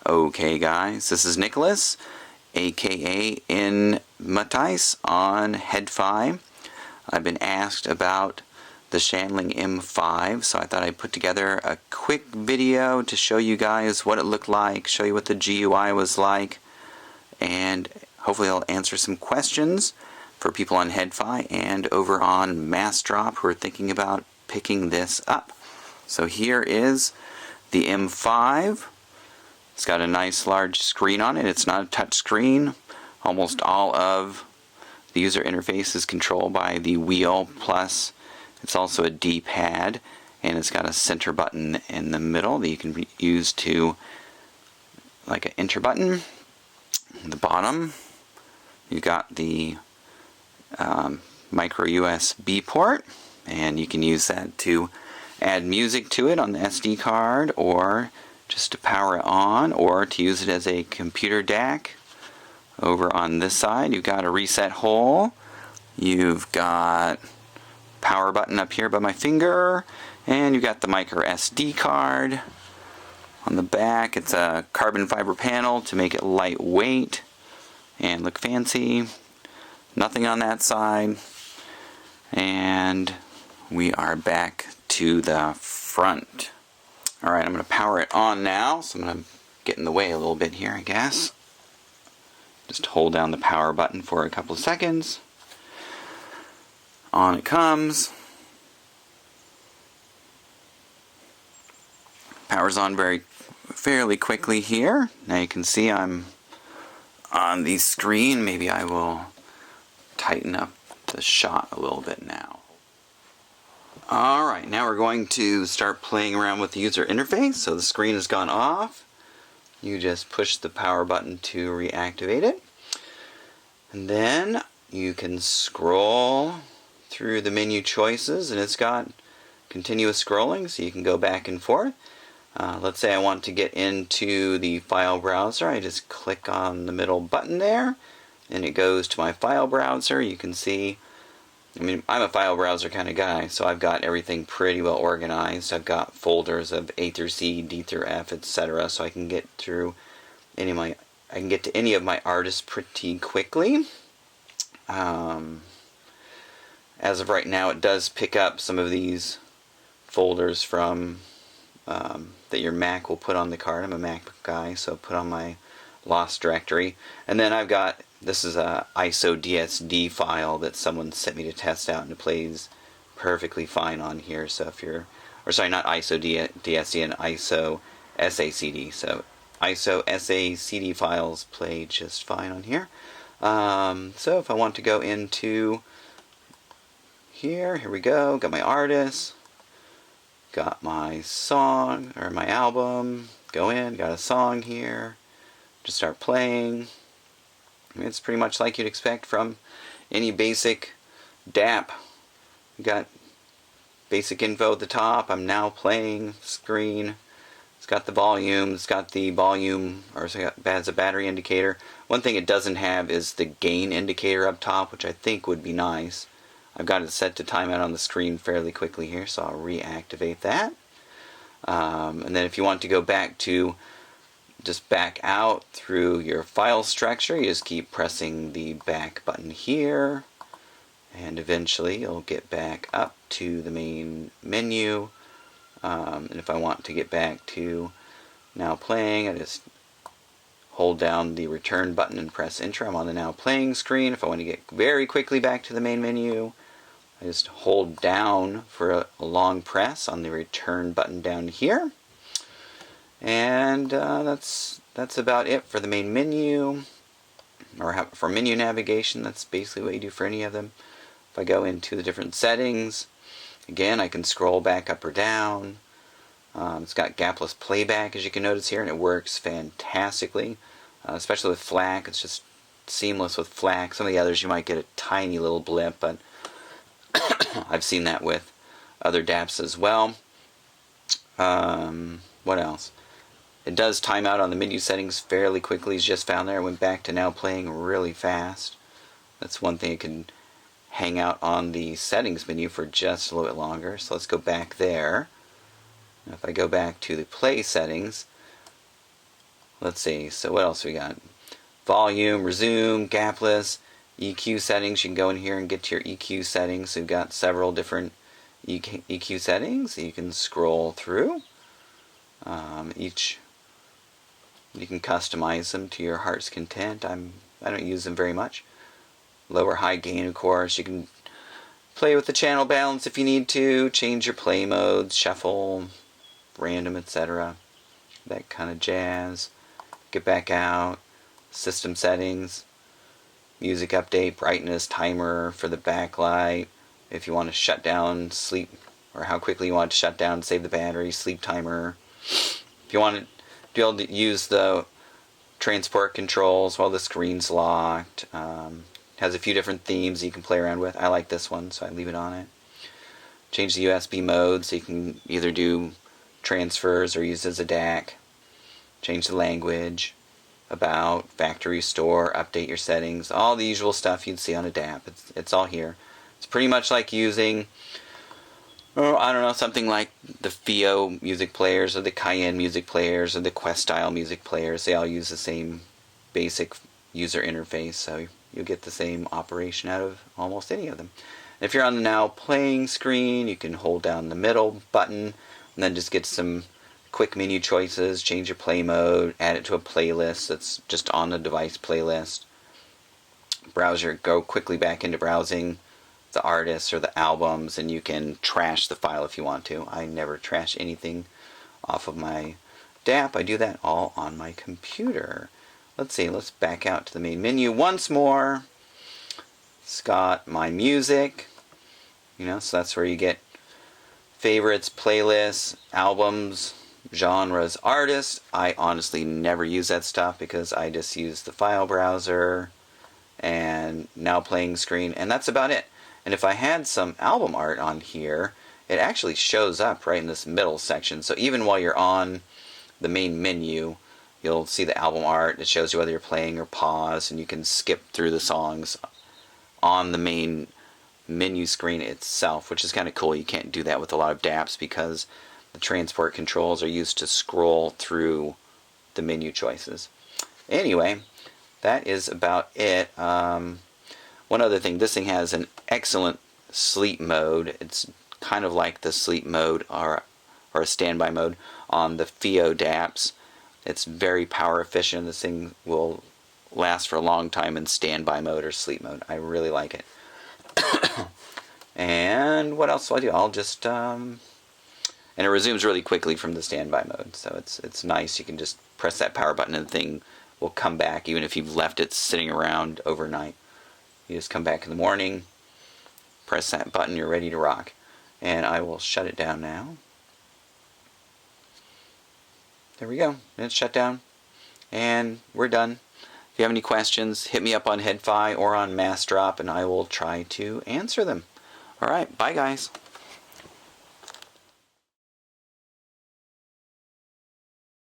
Okay guys, this is Nicholas, aka in Matthijs on Head-Fi. I've been asked about the Shanling M5, so I thought I'd put together a quick video to show you guys what it looked like, show you what the GUI was like, and hopefully I'll answer some questions for people on Head-Fi and over on MassDrop who are thinking about picking this up. So here is the M5. It's got a nice large screen on it. It's not a touch screen. Almost all of the user interface is controlled by the wheel, plus it's also a D-pad, and it's got a center button in the middle that you can use to, like an enter button. At the bottom, you've got the micro USB port, and you can use that to add music to it on the SD card, or just to power it on, or to use it as a computer DAC. Over on this side, you've got a reset hole. You've got power button up here by my finger, and you've got the micro SD card. On the back, it's a carbon fiber panel to make it lightweight and look fancy. Nothing on that side. And we are back to the front. Alright, I'm going to power it on now, so I'm going to get in the way a little bit here, I guess. Just hold down the power button for a couple of seconds. On it comes. Power's on fairly quickly here. Now you can see I'm on the screen. Maybe I will tighten up the shot a little bit now. Alright, now we're going to start playing around with the user interface. So the screen has gone off. You just push the power button to reactivate it. And then you can scroll through the menu choices, and it's got continuous scrolling, so you can go back and forth. Let's say I want to get into the file browser. I just click on the middle button there, and it goes to my file browser. You can see, I'm a file browser kind of guy, so I've got everything pretty well organized. I've got folders of A through C, D through F, etc. So I can get through I can get to any of my artists pretty quickly. As of right now, it does pick up some of these folders from that your Mac will put on the card. I'm a Mac guy, so put on my lost directory. And then I've got, this is a ISO DSD file that someone sent me to test out, and it plays perfectly fine on here. So if you're, or sorry, not ISO DSD, and ISO SACD. So ISO SACD files play just fine on here. So if I want to go into here we go, got my artist, got my song, or my album, go in, got a song here, just start playing. It's pretty much like you'd expect from any basic DAP. You got basic info at the top. I'm now playing screen. It's got the volume. It's got the volume, or it has a battery indicator. One thing it doesn't have is the gain indicator up top, which I think would be nice. I've got it set to time out on the screen fairly quickly here, so I'll reactivate that. And then if you want to go back to just back out through your file structure, you just keep pressing the back button here, and eventually you'll get back up to the main menu. And if I want to get back to now playing, I just hold down the return button and press enter. I'm on the now playing screen. If I want to get very quickly back to the main menu, I just hold down for a long press on the return button down here. And that's about it for the main menu, or for menu navigation. That's basically what you do for any of them. If I go into the different settings, again, I can scroll back up or down. It's got gapless playback, as you can notice here, and it works fantastically, especially with FLAC. It's just seamless with FLAC. Some of the others you might get a tiny little blip, but I've seen that with other DAPs as well. What else? It does time out on the menu settings fairly quickly. It's just found there. I went back to now playing really fast. That's one thing. It can hang out on the settings menu for just a little bit longer. So let's go back there. Now if I go back to the play settings, let's see, so what else we got? Volume, resume, gapless, EQ settings. You can go in here and get your EQ settings. So we've got several different EQ settings you can scroll through. Each you can customize them to your heart's content. I don't use them very much. Lower, high gain, of course. You can play with the channel balance if you need to. Change your play modes, shuffle, random, etc. That kind of jazz. Get back out. System settings. Music update, brightness, timer for the backlight. If you want to shut down, sleep, or how quickly you want to shut down, save the battery, sleep timer. If you want to be able to use the transport controls while the screen's locked. Has a few different themes you can play around with. I like this one, so I leave it on it. Change the USB mode so you can either do transfers or use it as a DAC. Change the language. About, factory store, update your settings, all the usual stuff you'd see on a DAP. It's all here. It's pretty much like using, I don't know, something like the FIO music players or the Cayenne music players or the Quest style music players. They all use the same basic user interface, so you'll get the same operation out of almost any of them. And if you're on the now playing screen, you can hold down the middle button and then just get some quick menu choices, change your play mode, add it to a playlist that's just on the device playlist. Browser, go quickly back into browsing the artists or the albums, and you can trash the file if you want to. I never trash anything off of my DAP. I do that all on my computer. Let's see, let's back out to the main menu once more. It's got my music, so that's where you get favorites, playlists, albums, genres, artists. I honestly never use that stuff because I just use the file browser and now playing screen, and that's about it. And if I had some album art on here, it actually shows up right in this middle section. So even while you're on the main menu, you'll see the album art. It shows you whether you're playing or pause, and you can skip through the songs on the main menu screen itself, which is kind of cool. You can't do that with a lot of DAPs because the transport controls are used to scroll through the menu choices. Anyway, that is about it. One other thing, this thing has an excellent sleep mode. It's kind of like the sleep mode or a standby mode on the FIO DAPs. It's very power efficient. This thing will last for a long time in standby mode or sleep mode. I really like it. And what else do I do? I'll just and it resumes really quickly from the standby mode, so it's nice. You can just press that power button and the thing will come back even if you've left it sitting around overnight. You just come back in the morning, press that button, you're ready to rock. And I will shut it down now. There we go. It's shut down. And we're done. If you have any questions, hit me up on Head-Fi or on MassDrop, and I will try to answer them. Alright, bye guys.